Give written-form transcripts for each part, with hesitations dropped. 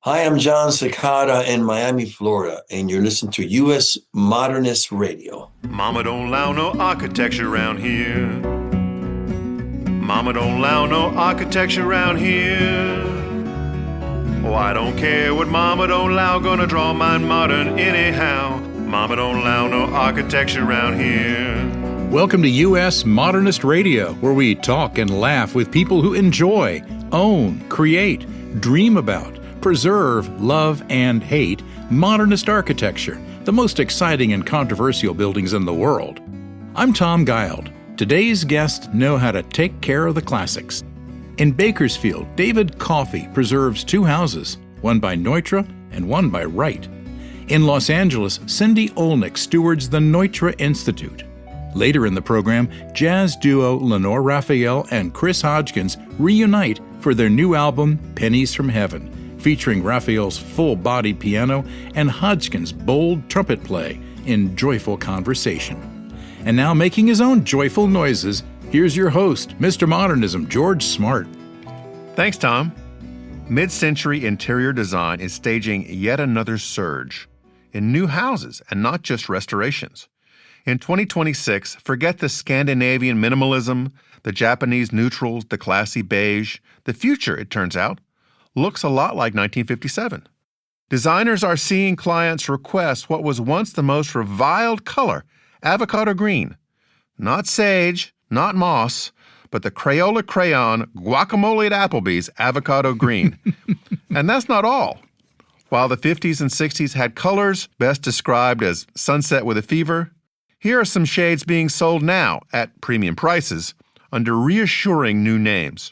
Hi, I'm John Cicada in Miami, Florida, and you're listening to U.S. Modernist Radio. Mama don't allow no architecture around here. Mama don't allow no architecture around here. Oh, I don't care what Mama don't allow, gonna draw mine modern anyhow. Mama don't allow no architecture around here. Welcome to U.S. Modernist Radio, where we talk and laugh with people who enjoy, own, create, dream about, preserve, love, and hate modernist architecture, the most exciting and controversial buildings in the world. I'm Tom Guild. Today's guests know how to take care of the classics. In Bakersfield, David Coffey preserves two houses, one by Neutra and one by Wright. In Los Angeles, Cindy Olnick stewards the Neutra Institute. Later in the program, jazz duo Lenore Raphael and Chris Hodgkins reunite for their new album, Pennies From Heaven, featuring Raphael's full-body piano and Hodgkins' bold trumpet play in joyful conversation. And now making his own joyful noises, here's your host, Mr. Modernism, George Smart. Thanks, Tom. Mid-century interior design is staging yet another surge in new houses and not just restorations. In 2026, forget the Scandinavian minimalism, the Japanese neutrals, the classy beige. The future, it turns out, looks a lot like 1957. Designers are seeing clients request what was once the most reviled color, avocado green. Not sage, not moss, but the Crayola crayon guacamole at Applebee's avocado green. And that's not all. While the 50s and 60s had colors best described as sunset with a fever, here are some shades being sold now at premium prices under reassuring new names.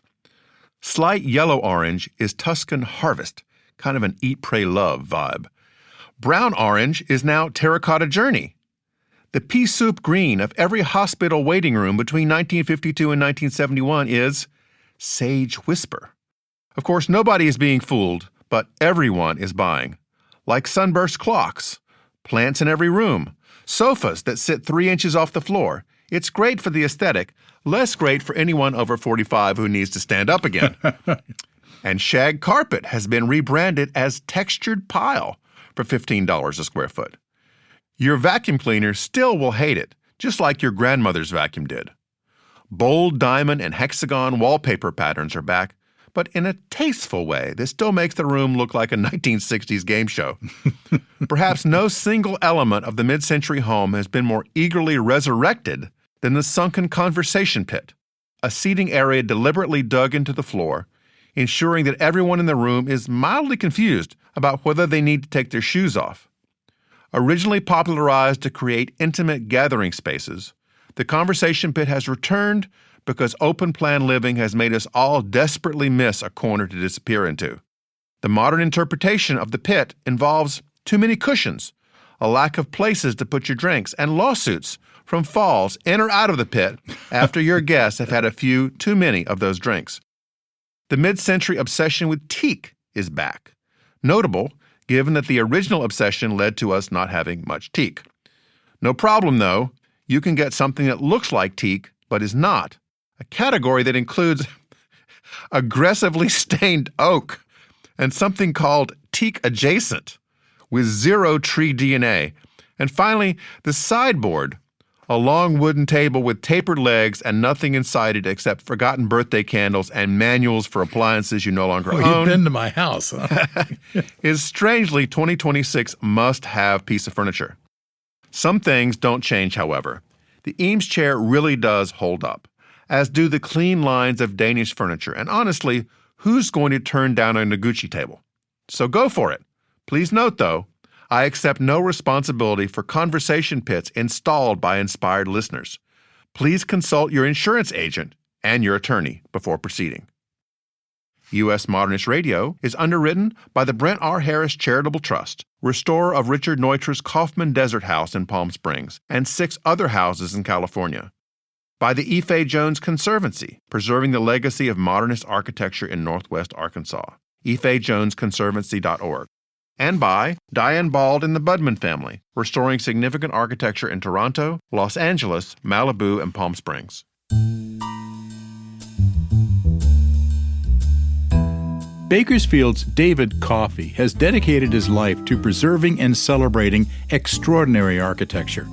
Slight yellow orange is Tuscan Harvest, kind of an eat, pray, love vibe. Brown orange is now Terracotta Journey. The pea soup green of every hospital waiting room between 1952 and 1971 is Sage Whisper. Of course, nobody is being fooled, but everyone is buying. Like sunburst clocks, plants in every room, sofas that sit 3 inches off the floor. It's great for the aesthetic, less great for anyone over 45 who needs to stand up again. And shag carpet has been rebranded as textured pile for $15 a square foot. Your vacuum cleaner still will hate it, just like your grandmother's vacuum did. Bold diamond and hexagon wallpaper patterns are back, but in a tasteful way that still makes the room look like a 1960s game show. Perhaps no single element of the mid-century home has been more eagerly resurrected than the sunken conversation pit, a seating area deliberately dug into the floor, ensuring that everyone in the room is mildly confused about whether they need to take their shoes off. Originally popularized to create intimate gathering spaces, the conversation pit has returned because open-plan living has made us all desperately miss a corner to disappear into. The modern interpretation of the pit involves too many cushions, a lack of places to put your drinks, and lawsuits from falls in or out of the pit after your guests have had a few too many of those drinks. The mid-century obsession with teak is back. Notable, given that the original obsession led to us not having much teak. No problem, though. You can get something that looks like teak but is not. A category that includes aggressively stained oak and something called teak adjacent with zero tree DNA. And finally, the sideboard, a long wooden table with tapered legs and nothing inside it except forgotten birthday candles and manuals for appliances you no longer own. You've been to my house, huh? Is strangely 2026 must-have piece of furniture. Some things don't change, however. The Eames chair really does hold up, as do the clean lines of Danish furniture. And honestly, who's going to turn down a Noguchi table? So go for it. Please note, though, I accept no responsibility for conversation pits installed by inspired listeners. Please consult your insurance agent and your attorney before proceeding. U.S. Modernist Radio is underwritten by the Brent R. Harris Charitable Trust, restorer of Richard Neutra's Kaufman Desert House in Palm Springs, and 6 other houses in California. By the Ife Jones Conservancy, preserving the legacy of modernist architecture in Northwest Arkansas, ifejonesconservancy.org. And by Diane Bald and the Budman family, restoring significant architecture in Toronto, Los Angeles, Malibu, and Palm Springs. Bakersfield's David Coffey has dedicated his life to preserving and celebrating extraordinary architecture.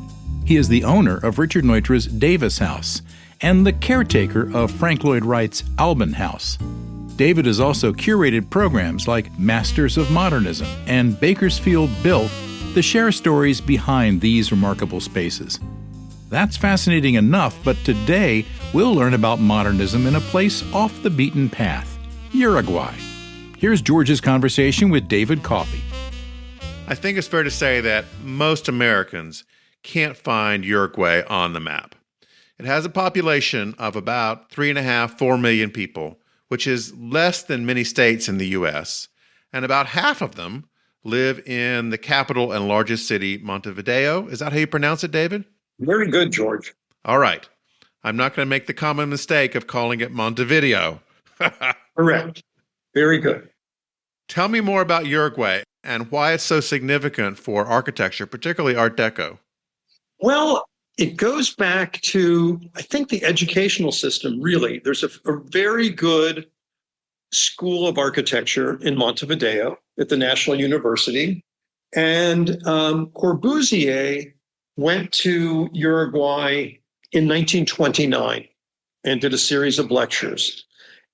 He is the owner of Richard Neutra's Davis House and the caretaker of Frank Lloyd Wright's Albin House. David has also curated programs like Masters of Modernism and Bakersfield Built to share stories behind these remarkable spaces. That's fascinating enough, but today we'll learn about modernism in a place off the beaten path, Uruguay. Here's George's conversation with David Coffey. I think it's fair to say that most Americans can't find Uruguay on the map. It has a population of about 3.5, 4 million people, which is less than many states in the U.S., and about half of them live in the capital and largest city, Montevideo. Is that how you pronounce it, David? Very good, George. All right. I'm not going to make the common mistake of calling it Montevideo. Correct. Very good. Tell me more about Uruguay and why it's so significant for architecture, particularly Art Deco. Well, it goes back to, I think, the educational system, really. There's a very good school of architecture in Montevideo at the National University. And Corbusier went to Uruguay in 1929 and did a series of lectures.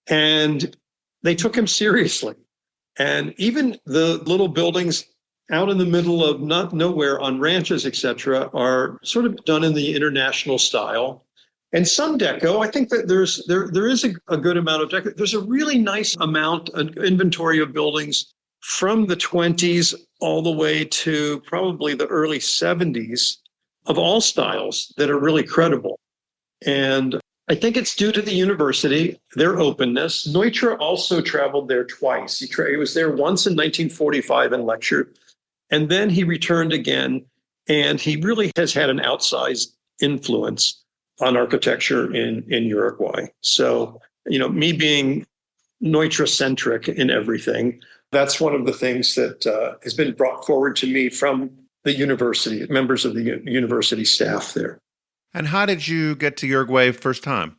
And they took him seriously. And even the little buildings out in the middle of nowhere on ranches, etc., are sort of done in the international style. And some deco, I think that there is a good amount of deco. There's a really nice amount, an inventory of buildings from the 20s all the way to probably the early 70s of all styles that are really credible. And I think it's due to the university, their openness. Neutra also traveled there twice. He was there once in 1945 and lectured, and then he returned again, and he really has had an outsized influence on architecture in Uruguay. So, me being Neutra-centric in everything, that's one of the things that has been brought forward to me from the university, members of the university staff there. And how did you get to Uruguay first time?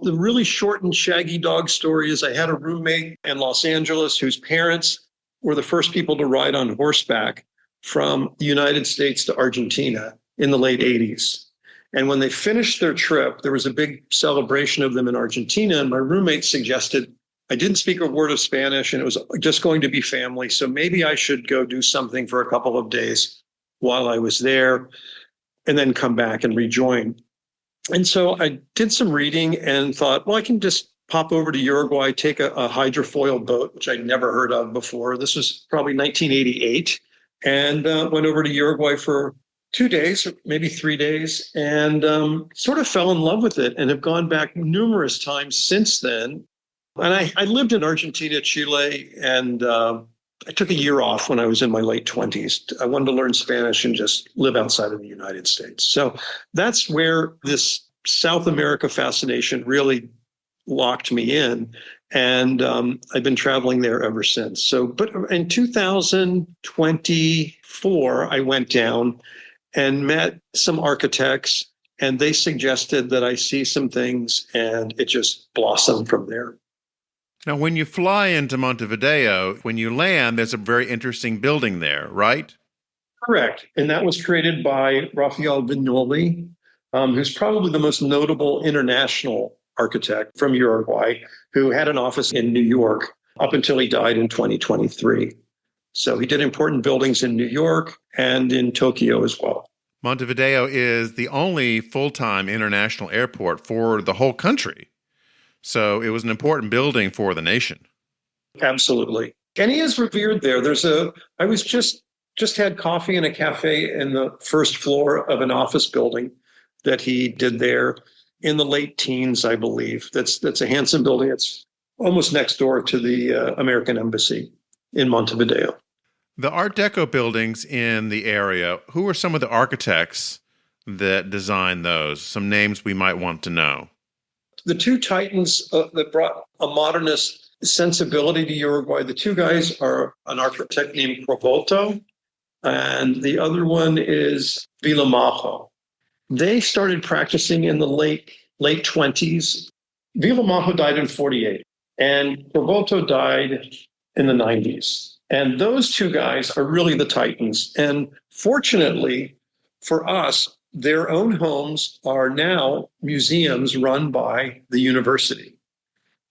The really short and shaggy dog story is I had a roommate in Los Angeles whose parents were the first people to ride on horseback from the United States to Argentina in the late 80s. And when they finished their trip, there was a big celebration of them in Argentina. And my roommate suggested, I didn't speak a word of Spanish and it was just going to be family. So maybe I should go do something for a couple of days while I was there and then come back and rejoin. And so I did some reading and thought, well, I can just pop over to Uruguay, take a hydrofoil boat, which I'd never heard of before. This was probably 1988, and went over to Uruguay for 2 days, or maybe 3 days, and sort of fell in love with it and have gone back numerous times since then. And I lived in Argentina, Chile, and I took a year off when I was in my late 20s. I wanted to learn Spanish and just live outside of the United States. So that's where this South America fascination really locked me in. And I've been traveling there ever since. So, but in 2024, I went down and met some architects, and they suggested that I see some things, and it just blossomed from there. Now, when you fly into Montevideo, when you land, there's a very interesting building there, right? Correct. And that was created by Raphael Vignoli, who's probably the most notable international architect from Uruguay, who had an office in New York up until he died in 2023. So he did important buildings in New York and in Tokyo as well. Montevideo is the only full-time international airport for the whole country. So it was an important building for the nation. Absolutely. And he is revered there. I was just had coffee in a cafe in the first floor of an office building that he did there in the late teens, I believe. That's a handsome building. It's almost next door to the American Embassy in Montevideo. The Art Deco buildings in the area, who are some of the architects that designed those? Some names we might want to know. The two titans that brought a modernist sensibility to Uruguay, the two guys are an architect named Provolto, and the other one is Villamajo. They started practicing in the late 20s. Villamajo died in 48, and Provolto died in the 90s. And those two guys are really the titans. And fortunately for us, their own homes are now museums run by the university.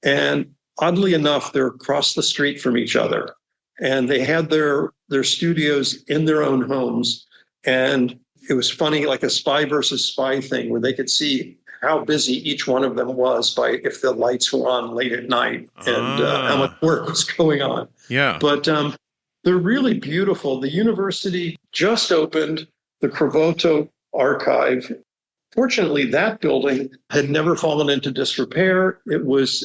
And oddly enough, they're across the street from each other. And they had their studios in their own homes. And it was funny, like a spy versus spy thing, where they could see how busy each one of them was by if the lights were on late at night and how much work was going on. Yeah. But they're really beautiful. The university just opened the Crovoto Archive. Fortunately, that building had never fallen into disrepair. It was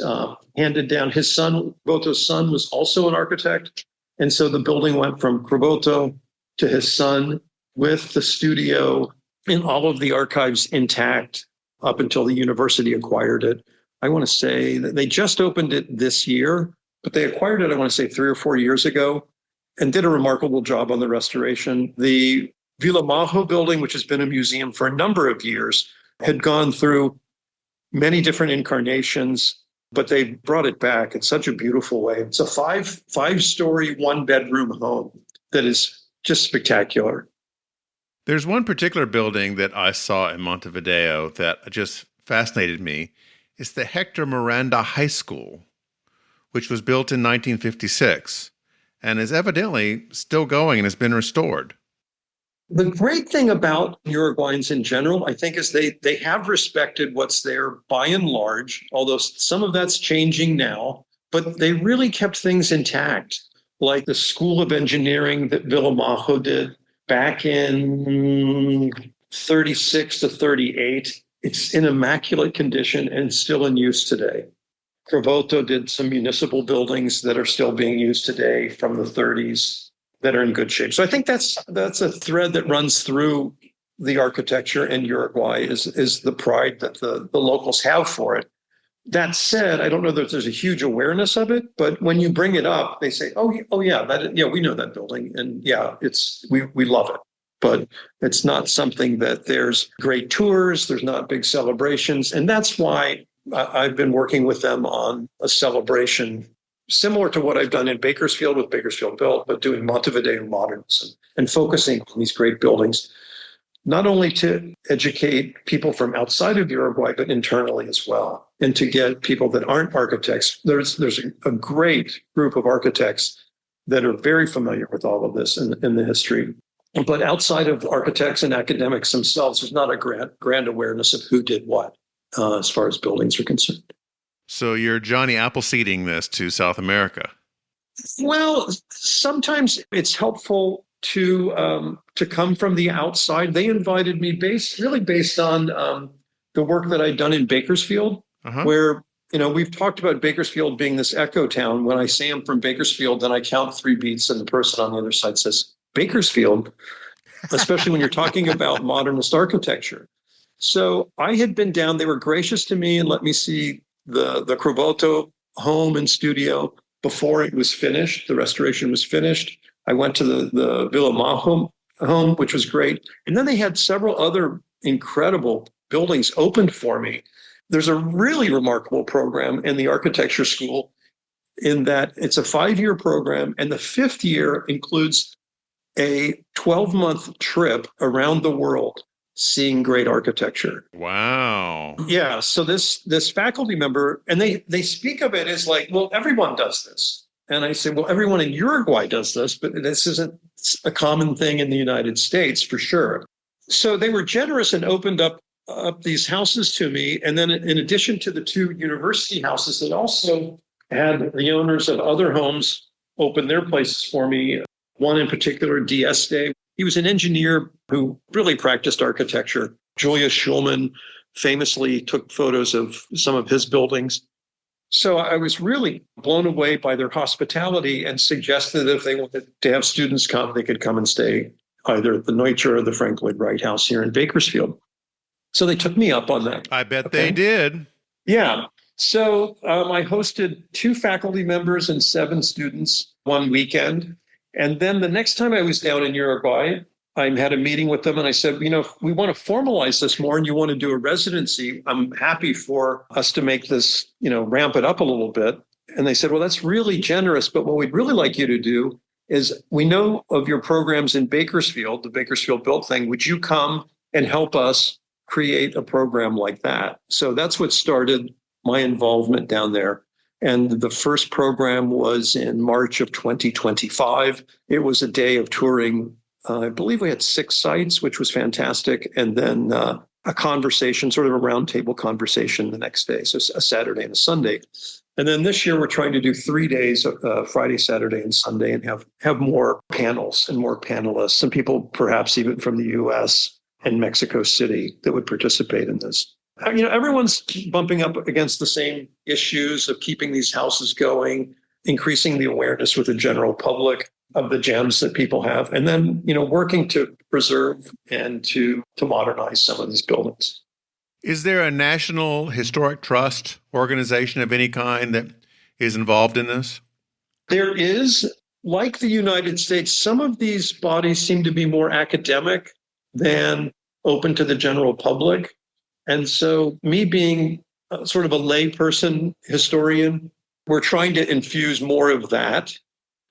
handed down. His son, Crovoto's son, was also an architect. And so the building went from Crovoto to his son with the studio and all of the archives intact up until the university acquired it. I want to say that they just opened it this year, but they acquired it, I want to say 3 or 4 years ago, and did a remarkable job on the restoration. The Villa Majo building, which has been a museum for a number of years, had gone through many different incarnations, but they brought it back in such a beautiful way. It's a five-story, one-bedroom home that is just spectacular. There's one particular building that I saw in Montevideo that just fascinated me. It's the Hector Miranda High School, which was built in 1956 and is evidently still going and has been restored. The great thing about Uruguayans in general, I think, is they have respected what's there by and large, although some of that's changing now, but they really kept things intact, like the School of Engineering that Villa Majo did back in 36 to 38. It's in immaculate condition and still in use today. Crovoto did some municipal buildings that are still being used today from the 30s that are in good shape. So I think that's a thread that runs through the architecture in Uruguay is the pride that the locals have for it. That said, I don't know that there's a huge awareness of it, but when you bring it up, they say, "Oh yeah, we know that building, and yeah, we love it." But it's not something that there's great tours, there's not big celebrations, and that's why I've been working with them on a celebration similar to what I've done in Bakersfield with Bakersfield Built, but doing Montevideo Modernism and focusing on these great buildings, not only to educate people from outside of Uruguay, but internally as well, and to get people that aren't architects. There's a great group of architects that are very familiar with all of this in the history. But outside of architects and academics themselves, there's not a grand awareness of who did what as far as buildings are concerned. So you're Johnny Appleseeding this to South America. Well, sometimes it's helpful to come from the outside. They invited me based on the work that I'd done in Bakersfield, where, we've talked about Bakersfield being this echo town. When I say I'm from Bakersfield, then I count 3 beats and the person on the other side says, Bakersfield, especially when you're talking about modernist architecture. So I had been down, they were gracious to me and let me see the Crovoto home and studio before it was finished. The restoration was finished. I went to the Villa Majo home, which was great. And then they had several other incredible buildings opened for me. There's a really remarkable program in the architecture school in that it's a 5-year program, and the 5th year includes a 12-month trip around the world seeing great architecture. Wow. Yeah. So this faculty member, and they speak of it as like, well, everyone does this. And I say, well, everyone in Uruguay does this, but this isn't a common thing in the United States for sure. So they were generous and opened up these houses to me. And then in addition to the 2 university houses, they also had the owners of other homes open their places for me. One in particular, Dieste. He was an engineer who really practiced architecture. Julius Schulman famously took photos of some of his buildings. So I was really blown away by their hospitality and suggested that if they wanted to have students come, they could come and stay either at the Neutra or the Frank Lloyd Wright House here in Bakersfield. So they took me up on that. I bet they did. Yeah. So I hosted 2 faculty members and 7 students one weekend. And then the next time I was down in Uruguay, I had a meeting with them and I said, if we want to formalize this more and you want to do a residency, I'm happy for us to make this, ramp it up a little bit. And they said, well, that's really generous, but what we'd really like you to do is, we know of your programs in Bakersfield, the Bakersfield Built thing. Would you come and help us create a program like that? So that's what started my involvement down there. And the first program was in March of 2025. It was a day of touring. I believe we had 6 sites, which was fantastic. And then a conversation, sort of a roundtable conversation the next day. So a Saturday and a Sunday. And then this year we're trying to do 3 days, Friday, Saturday, and Sunday, and have more panels and more panelists, and people perhaps even from the US and Mexico City that would participate in this. Everyone's bumping up against the same issues of keeping these houses going, increasing the awareness with the general public of the gems that people have, and then, working to preserve and to modernize some of these buildings. Is there a National Historic Trust organization of any kind that is involved in this? There is. Like the United States, some of these bodies seem to be more academic than open to the general public. And so, me being sort of a layperson historian, we're trying to infuse more of that.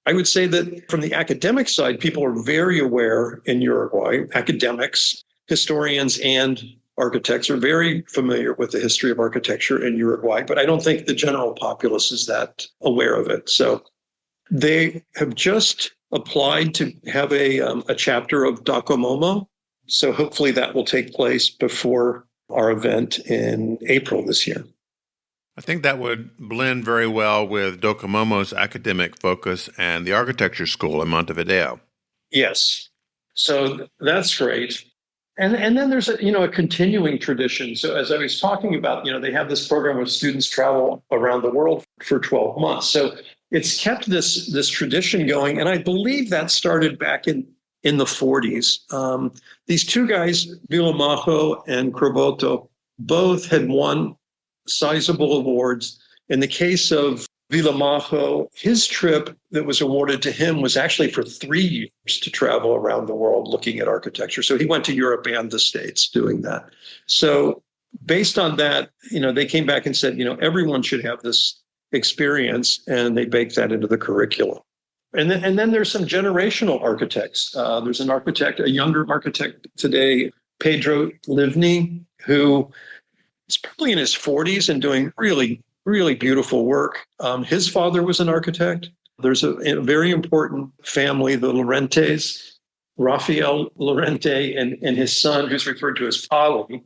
I would say that from the academic side, people are very aware in Uruguay. Academics, historians, and architects are very familiar with the history of architecture in Uruguay, but I don't think the general populace is that aware of it. So they have just applied to have a chapter of Docomomo. So hopefully that will take place before our event in April this year. I think that would blend very well with Docomomo's academic focus and the architecture school in Montevideo. Yes. So that's great. And then there's a continuing tradition. So as I was talking about, they have this program where students travel around the world for 12 months. So it's kept this tradition going. And I believe that started back in the 40s. These 2 guys, Villamajo and Croboto, both had won sizable awards. In the case of Villamajo, his trip that was awarded to him was actually for 3 years to travel around the world looking at architecture. So he went to Europe and the States doing that. So based on that, they came back and said, everyone should have this experience, and they baked that into the curriculum. And then there's some generational architects. There's an architect, a younger architect today, Pedro Livni, who is probably in his 40s and doing really, really beautiful work. His father was an architect. There's a very important family, the Lorentes, Raphael Lorente, and his son, who's referred to as Pali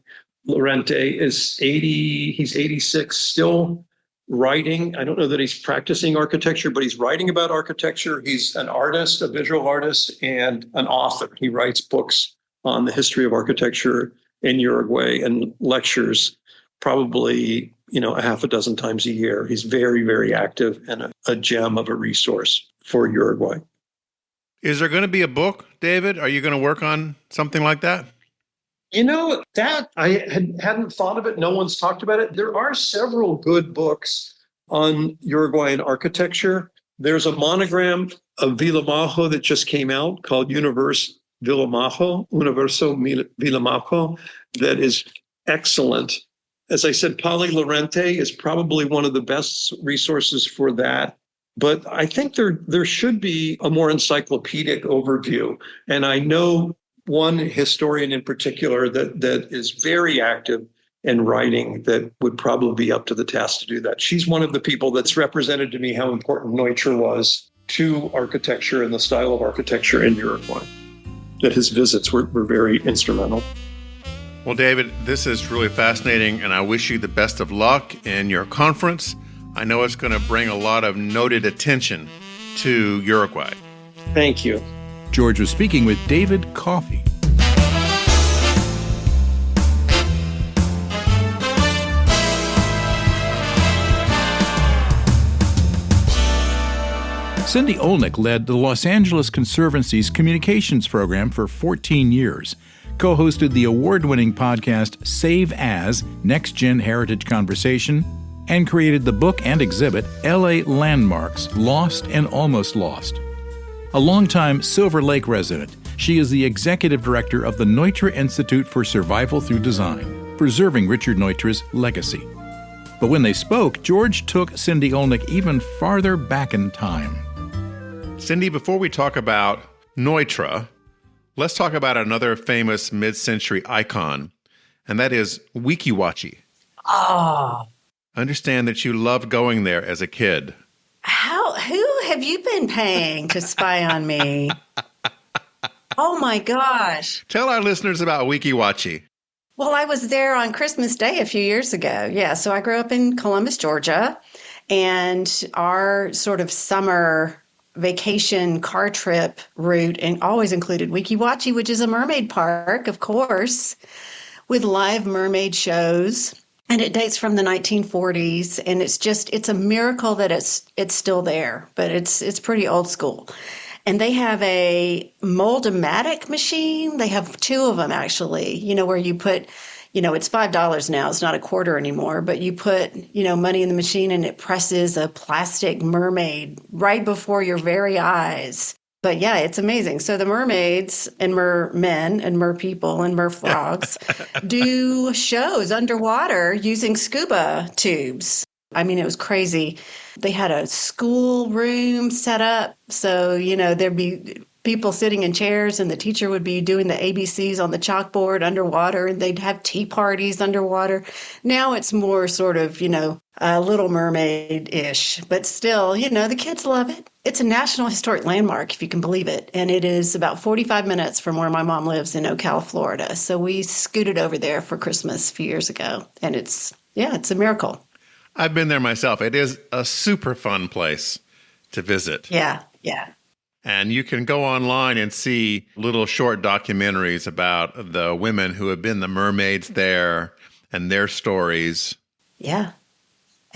Lorente, is 80. He's 86, still writing. I don't know that he's practicing architecture, but he's writing about architecture. He's an artist, a visual artist, and an author. He writes books on the history of architecture in Uruguay and lectures probably, a half a dozen times a year. He's very, very active and a gem of a resource for Uruguay. Is there going to be a book, David? Are you going to work on something like that? That I hadn't thought of it. No one's talked about it. There are several good books on Uruguayan architecture. There's a monogram of Villamajo that just came out called Universo Villamajo that is excellent. As I said, Pali Lorente is probably one of the best resources for that. But I think there should be a more encyclopedic overview. And I know one historian in particular that is very active in writing that would probably be up to the task to do that. She's one of the people that's represented to me how important Neutra was to architecture and the style of architecture in Uruguay. That his visits were very instrumental. Well, David, this is really fascinating, and I wish you the best of luck in your conference. I know it's going to bring a lot of noted attention to Uruguay. Thank you. George was speaking with David Coffey. Cindy Olnick led the Los Angeles Conservancy's communications program for 14 years, co-hosted the award-winning podcast Save As, Next Gen Heritage Conversation, and created the book and exhibit LA Landmarks, Lost and Almost Lost. A longtime Silver Lake resident, she is the executive director of the Neutra Institute for Survival Through Design, preserving Richard Neutra's legacy. But when they spoke, George took Cindy Olnick even farther back in time. Cindy, before we talk about Neutra, let's talk about another famous mid-century icon, and that is Weeki Wachee. Oh, I understand that you loved going there as a kid. who have you been paying to spy on me? Oh my gosh. Tell our listeners about Weeki Wachee. Well, I was there on Christmas Day a few years ago. Yeah, so I grew up in Columbus, Georgia, and our sort of summer vacation car trip route and always included Weeki Wachee, which is a mermaid park, of course, with live mermaid shows. And it dates from the 1940s, and it's a miracle that it's still there, but it's pretty old school. And they have a mold-o-matic machine. They have two of them, actually, where you put, it's $5 now. It's not a quarter anymore, but you put, money in the machine and it presses a plastic mermaid right before your very eyes. But yeah, it's amazing. So the mermaids and mermen and merpeople and merfrogs do shows underwater using scuba tubes. I mean, it was crazy. They had a school room set up. So, there'd be people sitting in chairs and the teacher would be doing the ABCs on the chalkboard underwater, and they'd have tea parties underwater. Now it's more sort of, Little Mermaid-ish, but still, the kids love it. It's a National Historic Landmark, if you can believe it. And it is about 45 minutes from where my mom lives in Ocala, Florida. So we scooted over there for Christmas a few years ago. And it's a miracle. I've been there myself. It is a super fun place to visit. Yeah. And you can go online and see little short documentaries about the women who have been the mermaids there and their stories. Yeah.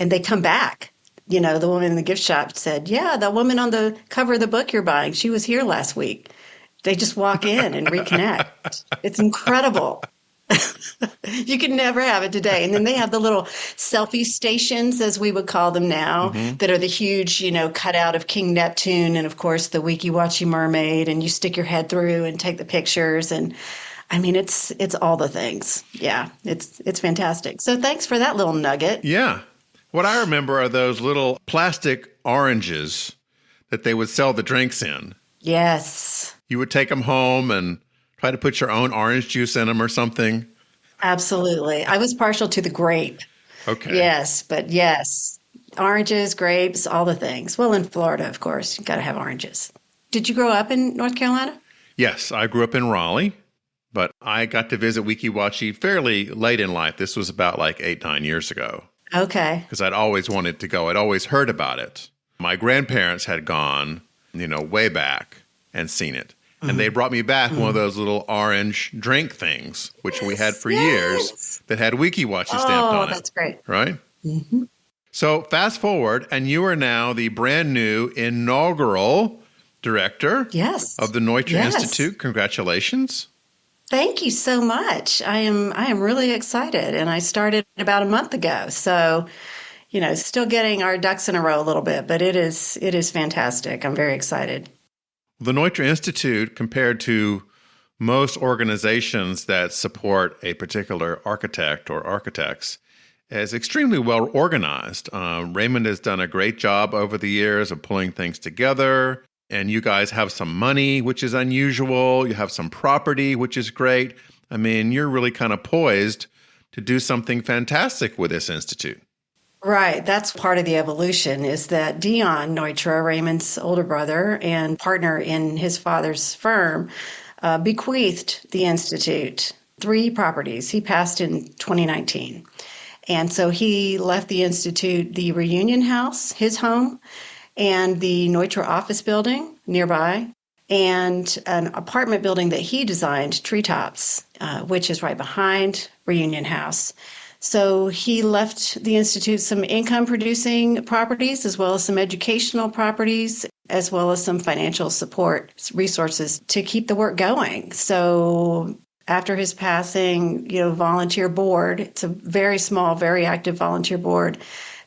And they come back. The woman in the gift shop said, yeah, the woman on the cover of the book you're buying, she was here last week. They just walk in and reconnect. It's incredible. You could never have it today. And then they have the little selfie stations, as we would call them now, that are the huge, cutout of King Neptune and, of course, the Weeki Wachee mermaid. And you stick your head through and take the pictures. And I mean, it's all the things. Yeah, it's fantastic. So thanks for that little nugget. Yeah. What I remember are those little plastic oranges that they would sell the drinks in. Yes. You would take them home and try to put your own orange juice in them or something. Absolutely. I was partial to the grape. Okay. Yes, but yes. Oranges, grapes, all the things. Well, in Florida, of course, you got to have oranges. Did you grow up in North Carolina? Yes, I grew up in Raleigh, but I got to visit Weeki Wachee fairly late in life. This was about like 8-9 years ago. Okay. Because I'd always wanted to go. I'd always heard about it. My grandparents had gone, way back and seen it. And they brought me back one of those little orange drink things, which we had for years, that had Weeki Wachee stamped on it. Oh, that's great. Right? Mm-hmm. So fast forward, and you are now the brand new inaugural director of the Neutra Institute. Congratulations. Thank you so much. I am really excited. And I started about a month ago. So, still getting our ducks in a row a little bit, but it is fantastic. I'm very excited. The Neutra Institute, compared to most organizations that support a particular architect or architects, is extremely well organized. Raymond has done a great job over the years of pulling things together. And you guys have some money, which is unusual. You have some property, which is great. I mean, you're really kind of poised to do something fantastic with this institute. Right. That's part of the evolution, is that Dion Neutra, Raymond's older brother and partner in his father's firm, bequeathed the Institute 3 properties. He passed in 2019. And so he left the Institute the Reunion House, his home, and the Neutra office building nearby, and an apartment building that he designed, Treetops, which is right behind Reunion House. So he left the Institute some income-producing properties, as well as some educational properties, as well as some financial support resources to keep the work going. So after his passing, volunteer board, it's a very small, very active volunteer board,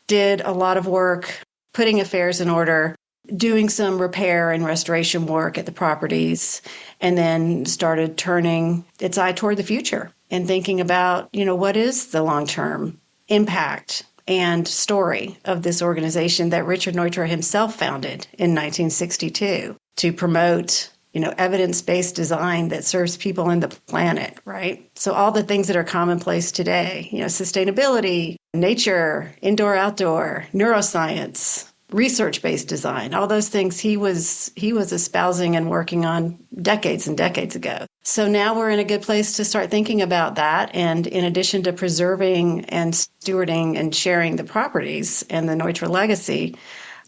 did a lot of work putting affairs in order, doing some repair and restoration work at the properties, and then started turning its eye toward the future and thinking about, what is the long-term impact and story of this organization that Richard Neutra himself founded in 1962 to promote, evidence-based design that serves people and the planet, right? So all the things that are commonplace today, sustainability, nature, indoor, outdoor, neuroscience, research-based design, all those things he was espousing and working on decades and decades ago. So now we're in a good place to start thinking about that. And in addition to preserving and stewarding and sharing the properties and the Neutra legacy,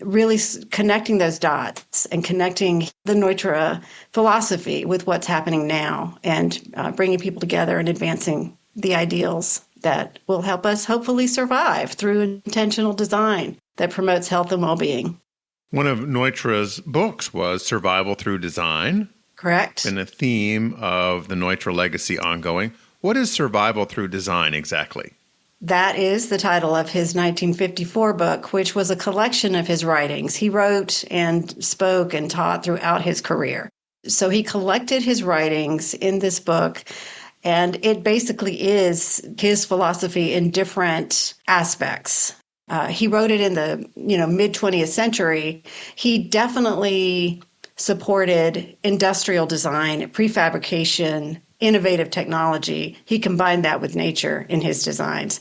really connecting those dots and connecting the Neutra philosophy with what's happening now and bringing people together and advancing the ideals that will help us hopefully survive through intentional design that promotes health and well-being. One of Neutra's books was Survival Through Design. Correct. And a theme of the Neutra legacy ongoing. What is Survival Through Design exactly? That is the title of his 1954 book, which was a collection of his writings. He wrote and spoke and taught throughout his career. So he collected his writings in this book, and it basically is his philosophy in different aspects. He wrote it in the mid-20th century. He definitely supported industrial design, prefabrication, innovative technology. He combined that with nature in his designs,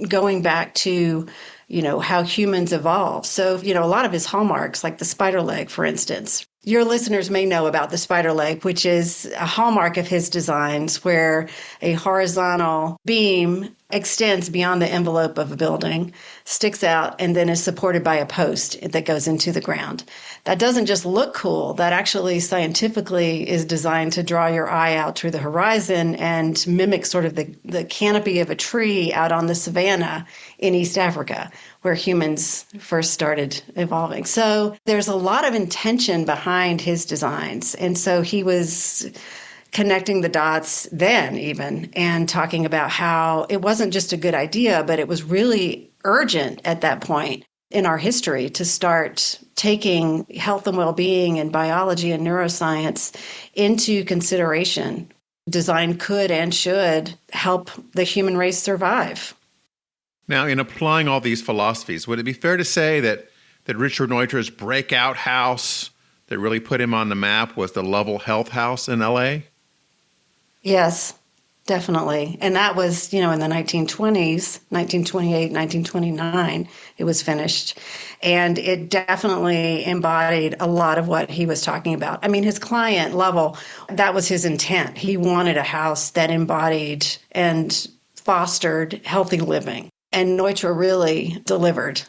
going back to, how humans evolve. So, a lot of his hallmarks, like the spider leg, for instance. Your listeners may know about the spider leg, which is a hallmark of his designs where a horizontal beam extends beyond the envelope of a building, sticks out, and then is supported by a post that goes into the ground. That doesn't just look cool. That actually scientifically is designed to draw your eye out through the horizon and mimic sort of the canopy of a tree out on the savanna in East Africa, where humans first started evolving. So there's a lot of intention behind his designs. And so he was connecting the dots then even and talking about how it wasn't just a good idea, but it was really urgent at that point in our history to start taking health and well-being and biology and neuroscience into consideration. Design could and should help the human race survive. Now, in applying all these philosophies, would it be fair to say that Richard Neutra's breakout house that really put him on the map was the Lovell Health House in L.A.? Yes, definitely. And that was, in the 1920s, 1928, 1929, it was finished. And it definitely embodied a lot of what he was talking about. I mean, his client, Lovell, that was his intent. He wanted a house that embodied and fostered healthy living. And Neutra really delivered.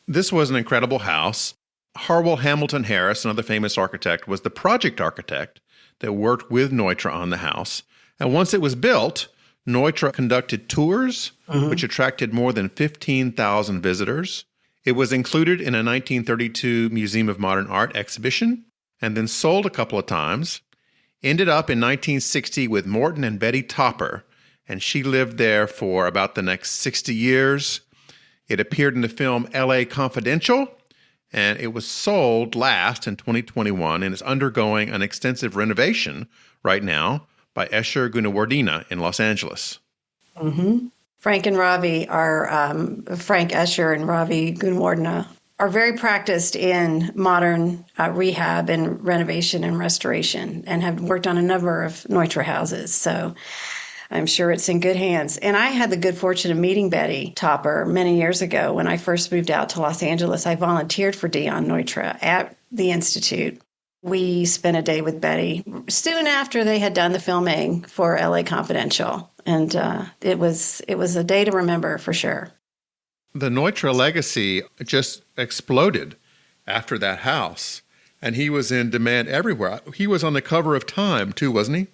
This was an incredible house. Harwell Hamilton Harris, another famous architect, was the project architect that worked with Neutra on the house. And once it was built, Neutra conducted tours, which attracted more than 15,000 visitors. It was included in a 1932 Museum of Modern Art exhibition and then sold a couple of times. Ended up in 1960 with Morton and Betty Topper, and she lived there for about the next 60 years. It appeared in the film L.A. Confidential, and it was sold last in 2021 and is undergoing an extensive renovation right now by Escher Gunawardena in Los Angeles. Mm-hmm. Frank Escher and Ravi Gunawardena are very practiced in modern rehab and renovation and restoration and have worked on a number of Neutra houses. So I'm sure it's in good hands. And I had the good fortune of meeting Betty Topper many years ago when I first moved out to Los Angeles. I volunteered for Dion Neutra at the Institute. We spent a day with Betty soon after they had done the filming for LA Confidential. And it was a day to remember for sure. The Neutra legacy just exploded after that house, and he was in demand everywhere. He was on the cover of Time, too, wasn't he?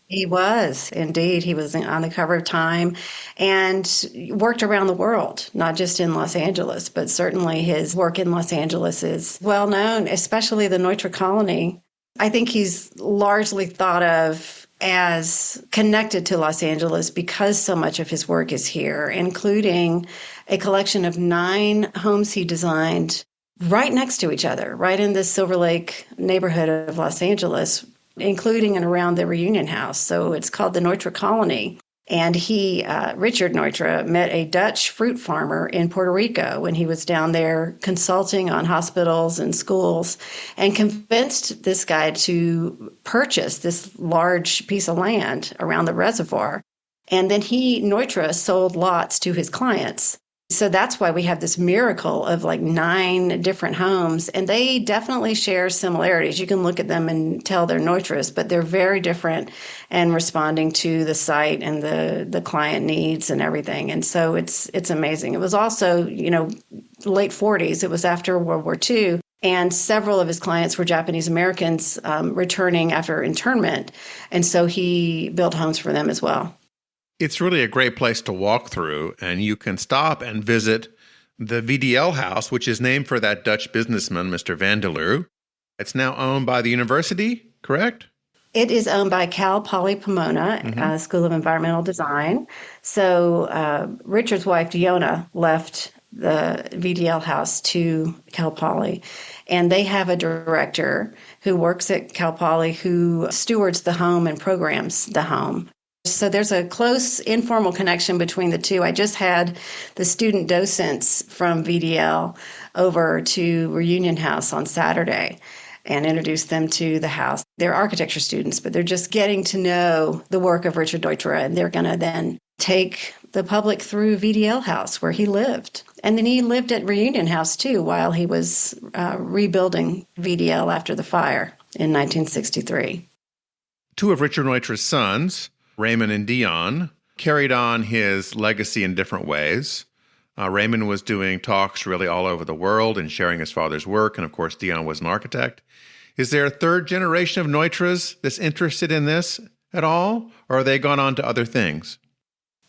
He was, indeed. He was on the cover of Time and worked around the world, not just in Los Angeles, but certainly his work in Los Angeles is well known, especially the Neutra colony. I think he's largely thought of as connected to Los Angeles because so much of his work is here, including a collection of 9 homes he designed right next to each other, right in the Silver Lake neighborhood of Los Angeles, including and around the Reunion House. So it's called the Neutra Colony. And Richard Neutra, met a Dutch fruit farmer in Puerto Rico when he was down there consulting on hospitals and schools, and convinced this guy to purchase this large piece of land around the reservoir. And then Neutra, sold lots to his clients. So that's why we have this miracle of like 9 different homes, and they definitely share similarities. You can look at them and tell they're Neutras, but they're very different and responding to the site and the client needs and everything. And so it's amazing. It was also, late 40s. It was after World War II. And several of his clients were Japanese Americans returning after internment. And so he built homes for them as well. It's really a great place to walk through, and you can stop and visit the VDL house, which is named for that Dutch businessman, Mr. Vandeleur. It's now owned by the university, correct? It is owned by Cal Poly Pomona, School of Environmental Design. So Richard's wife, Diona, left the VDL house to Cal Poly, and they have a director who works at Cal Poly who stewards the home and programs the home. So there's a close informal connection between the two. I just had the student docents from VDL over to Reunion House on Saturday and introduced them to the house. They're architecture students, but they're just getting to know the work of Richard Neutra, and they're going to then take the public through VDL House where he lived. And then he lived at Reunion House too while he was rebuilding VDL after the fire in 1963. 2 of Richard Neutra's sons, Raymond and Dion, carried on his legacy in different ways. Raymond was doing talks really all over the world and sharing his father's work, and of course Dion was an architect. Is there a 3rd generation of Neutras that's interested in this at all, or are they gone on to other things?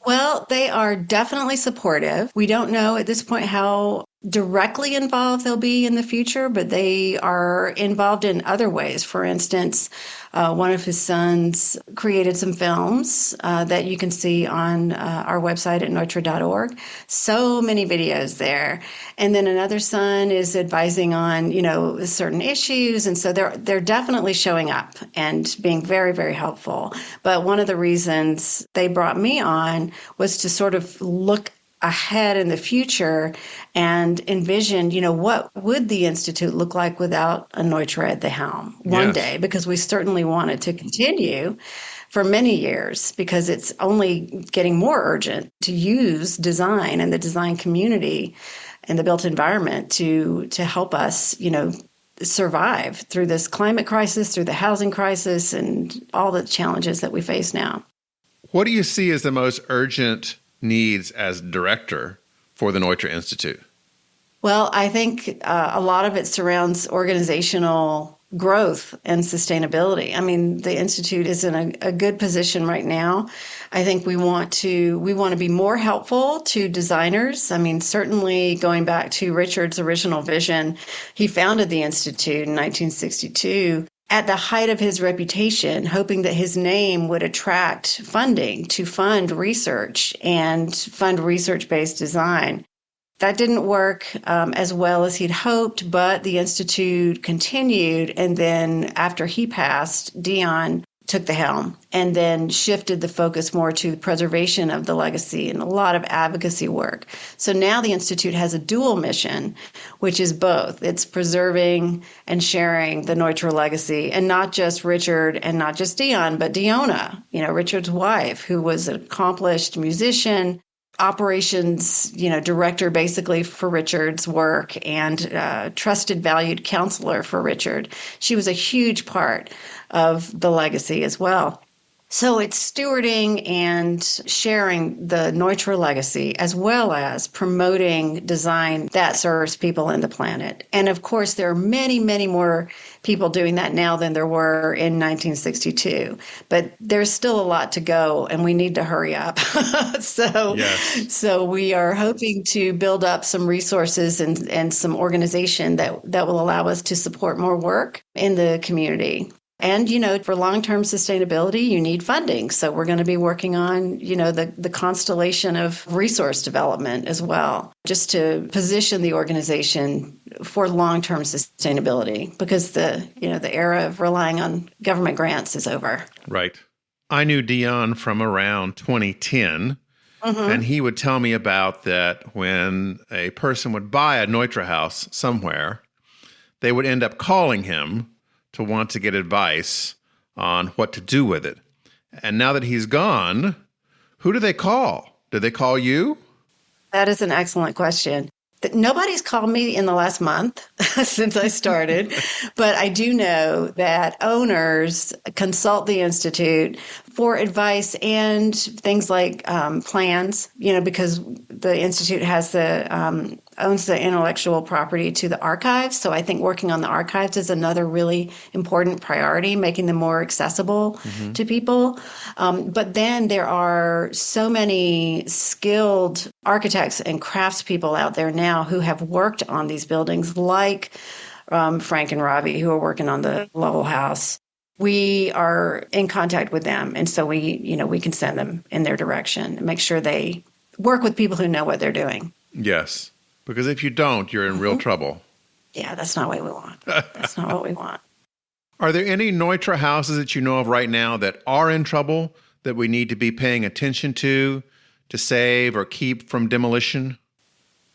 Well, they are definitely supportive. We don't know at this point how directly involved they'll be in the future, but they are involved in other ways. For instance, one of his sons created some films that you can see on our website at neutra.org. So many videos there. And then another son is advising on, certain issues. And so they're definitely showing up and being very, very helpful. But one of the reasons they brought me on was to sort of look ahead in the future and envision, what would the Institute look like without a Neutra at the helm one day, because we certainly want it to continue for many years, because it's only getting more urgent to use design and the design community and the built environment to help us, survive through this climate crisis, through the housing crisis, and all the challenges that we face now. What do you see as the most urgent needs as director for the Neutra Institute? Well, I think a lot of it surrounds organizational growth and sustainability. I mean, the Institute is in a good position right now. I think we want to be more helpful to designers. I mean, certainly going back to Richard's original vision, he founded the Institute in 1962. At the height of his reputation, hoping that his name would attract funding to fund research and fund research-based design. That didn't work as well as he'd hoped, but the Institute continued. And then after he passed, Dion took the helm and then shifted the focus more to preservation of the legacy and a lot of advocacy work. So now the Institute has a dual mission, which is both. It's preserving and sharing the Neutra legacy, and not just Richard and not just Dion, but Diona, Richard's wife, who was an accomplished musician, operations, director basically for Richard's work, and trusted, valued counselor for Richard. She was a huge part of the legacy as well. So it's stewarding and sharing the Neutra legacy, as well as promoting design that serves people and the planet. And of course, there are many, many more people doing that now than there were in 1962. But there's still a lot to go, and we need to hurry up. So we are hoping to build up some resources and some organization that will allow us to support more work in the community. And, for long-term sustainability, you need funding. So we're going to be working on, the constellation of resource development as well, just to position the organization for long-term sustainability, because the era of relying on government grants is over. Right. I knew Dion from around 2010, and he would tell me about that when a person would buy a Neutra house somewhere, they would end up calling him to want to get advice on what to do with it. And now that he's gone, who do they call? Did they call you? That is an excellent question. Nobody's called me in the last month since I started, but I do know that owners consult the Institute for advice and things like plans, because the Institute has owns the intellectual property to the archives. So I think working on the archives is another really important priority, making them more accessible to people. But then there are so many skilled architects and craftspeople out there now who have worked on these buildings, like Frank and Robbie, who are working on the Lovell House. We are in contact with them, and so we can send them in their direction and make sure they work with people who know what they're doing. Yes, because if you don't, you're in real trouble. Yeah, that's not what we want. That's not what we want. Are there any Neutra houses that you know of right now that are in trouble that we need to be paying attention to save or keep from demolition?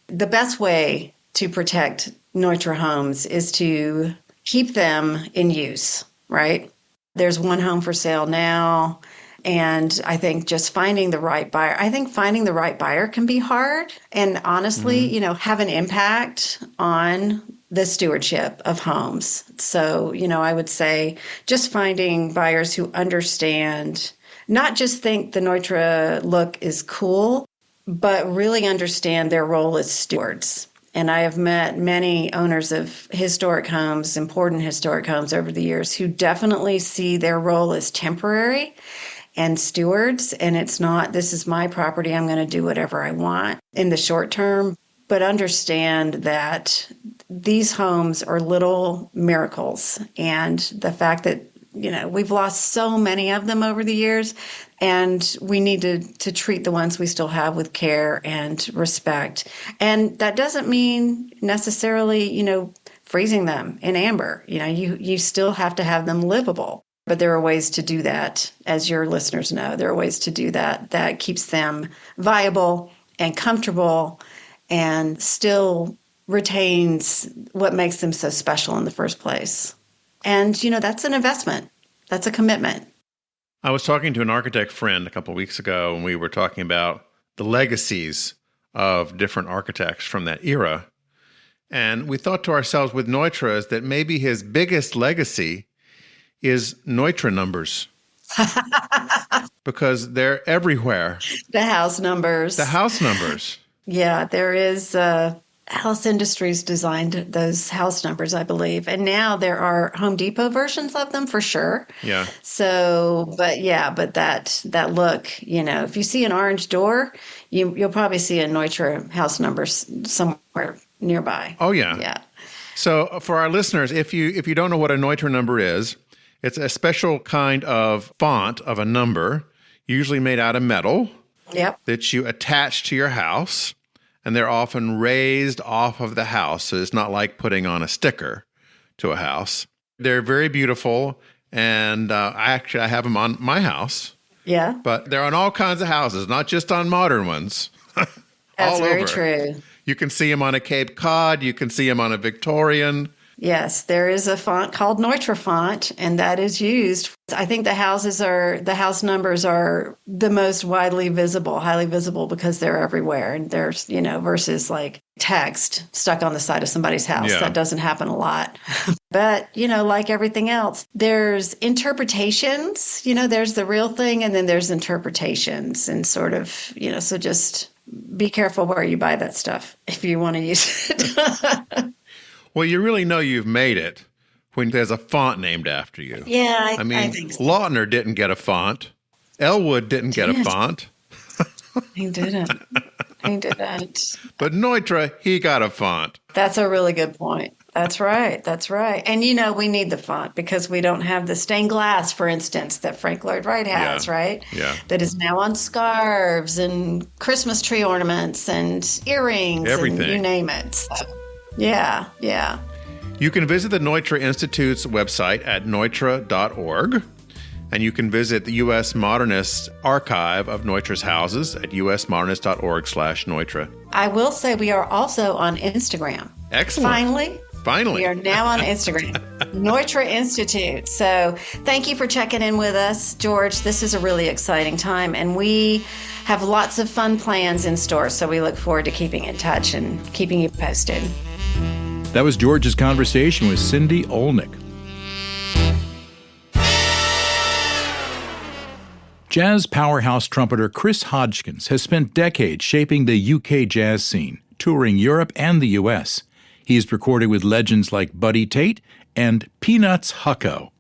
The best way to protect Neutra homes is to keep them in use, right? There's one home for sale now, and I think just finding the right buyer. I think finding the right buyer can be hard and honestly, have an impact on the stewardship of homes. So, I would say just finding buyers who understand, not just think the Neutra look is cool, but really understand their role as stewards. And I have met many owners of historic homes, important historic homes over the years, who definitely see their role as temporary and stewards. And it's not, this is my property, I'm going to do whatever I want in the short term, but understand that these homes are little miracles. And the fact that, we've lost so many of them over the years, and we need to treat the ones we still have with care and respect. And that doesn't mean necessarily, freezing them in amber. You still have to have them livable. But there are ways to do that, as your listeners know. There are ways to do that keeps them viable and comfortable and still retains what makes them so special in the first place. And, that's an investment. That's a commitment. I was talking to an architect friend a couple of weeks ago, and we were talking about the legacies of different architects from that era. And we thought to ourselves with Neutra that maybe his biggest legacy is Neutra numbers. Because they're everywhere. The house numbers. The house numbers. Yeah, there is House Industries designed those house numbers, I believe. And now there are Home Depot versions of them for sure. Yeah. So, but that look, if you see an orange door, you'll probably see a Neutra house number somewhere nearby. Oh, yeah. Yeah. So for our listeners, if you don't know what a Neutra number is, it's a special kind of font of a number, usually made out of metal, that you attach to your house. And they're often raised off of the house. So it's not like putting on a sticker to a house. They're very beautiful. And I have them on my house. Yeah. But they're on all kinds of houses, not just on modern ones. That's very over. true. You can see them on a Cape Cod. You can see them on a Victorian. Yes, there is a font called Neutra font, and that is used. I think the house numbers are the most highly visible because they're everywhere. And there's, versus like text stuck on the side of somebody's house. Yeah. That doesn't happen a lot. But, like everything else, there's interpretations, there's the real thing, and then there's interpretations and sort of, so just be careful where you buy that stuff if you want to use it. Well, you really know you've made it when there's a font named after you. Yeah, I mean, I think so. Lautner didn't get a font. Elwood didn't get a font. He didn't. But Neutra, he got a font. That's a really good point. That's right. And, we need the font because we don't have the stained glass, for instance, that Frank Lloyd Wright has, right? Yeah. That is now on scarves and Christmas tree ornaments and earrings. Everything. And you name it. So, yeah. You can visit the Neutra Institute's website at neutra.org. And you can visit the U.S. Modernist archive of Neutra's houses at usmodernist.org/Neutra. I will say we are also on Instagram. Excellent. Finally. We are now on Instagram, Neutra Institute. So thank you for checking in with us, George. This is a really exciting time, and we have lots of fun plans in store. So we look forward to keeping in touch and keeping you posted. That was George's conversation with Cindy Olnick. Jazz powerhouse trumpeter Chris Hodgkins has spent decades shaping the UK jazz scene, touring Europe and the U.S. He's recorded with legends like Buddy Tate and Peanuts Hucko.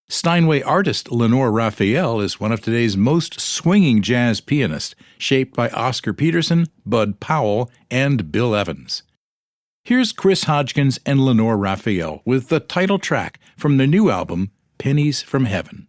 Steinway artist Lenore Raphael is one of today's most swinging jazz pianists, shaped by Oscar Peterson, Bud Powell, and Bill Evans. Here's Chris Hodgkins and Lenore Raphael with the title track from their new album, Pennies From Heaven.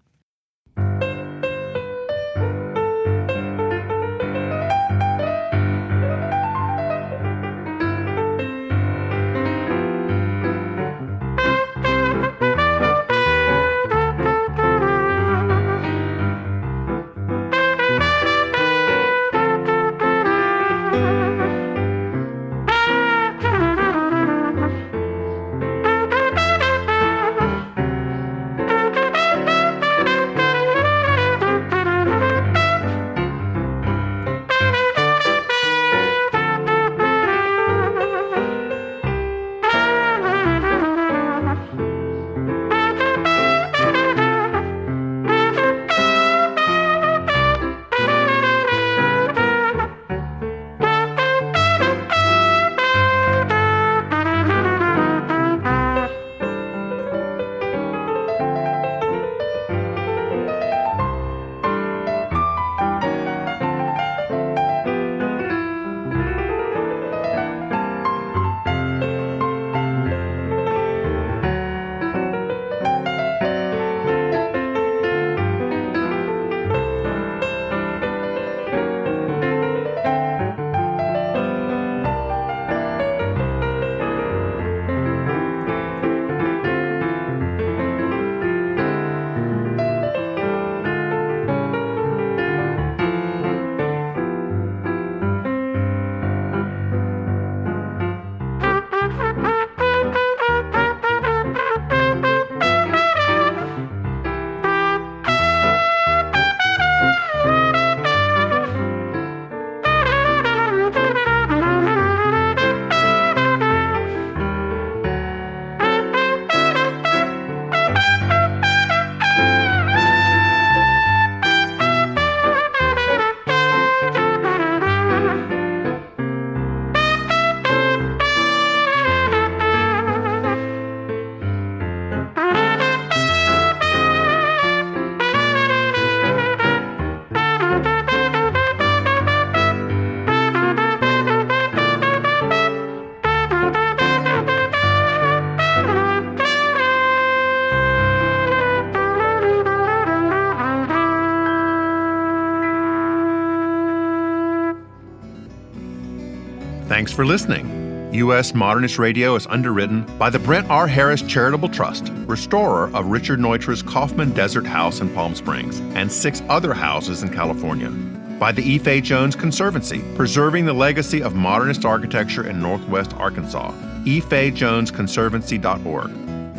Thanks for listening. U.S. Modernist Radio is underwritten by the Brent R. Harris Charitable Trust, restorer of Richard Neutra's Kaufman Desert House in Palm Springs and 6 other houses in California. By the E. Fay Jones Conservancy, preserving the legacy of modernist architecture in Northwest Arkansas, efayjonesconservancy.org.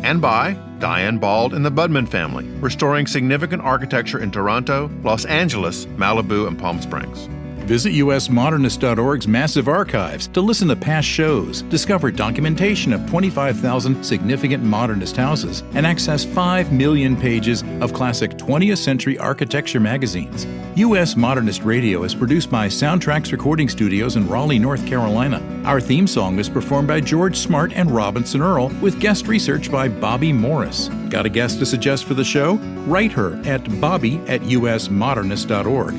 And by Diane Bald and the Budman family, restoring significant architecture in Toronto, Los Angeles, Malibu, and Palm Springs. Visit usmodernist.org's massive archives to listen to past shows, discover documentation of 25,000 significant modernist houses, and access 5 million pages of classic 20th century architecture magazines. U.S. Modernist Radio is produced by Soundtracks Recording Studios in Raleigh, North Carolina. Our theme song was performed by George Smart and Robinson Earl, with guest research by Bobby Morris. Got a guest to suggest for the show? Write her at bobby@usmodernist.org.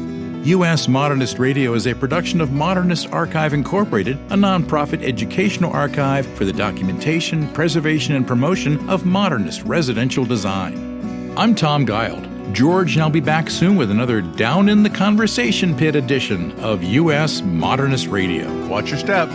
U.S. Modernist Radio is a production of Modernist Archive Incorporated, a nonprofit educational archive for the documentation, preservation, and promotion of modernist residential design. I'm Tom Guild. George and I'll be back soon with another Down in the Conversation Pit edition of U.S. Modernist Radio. Watch your step.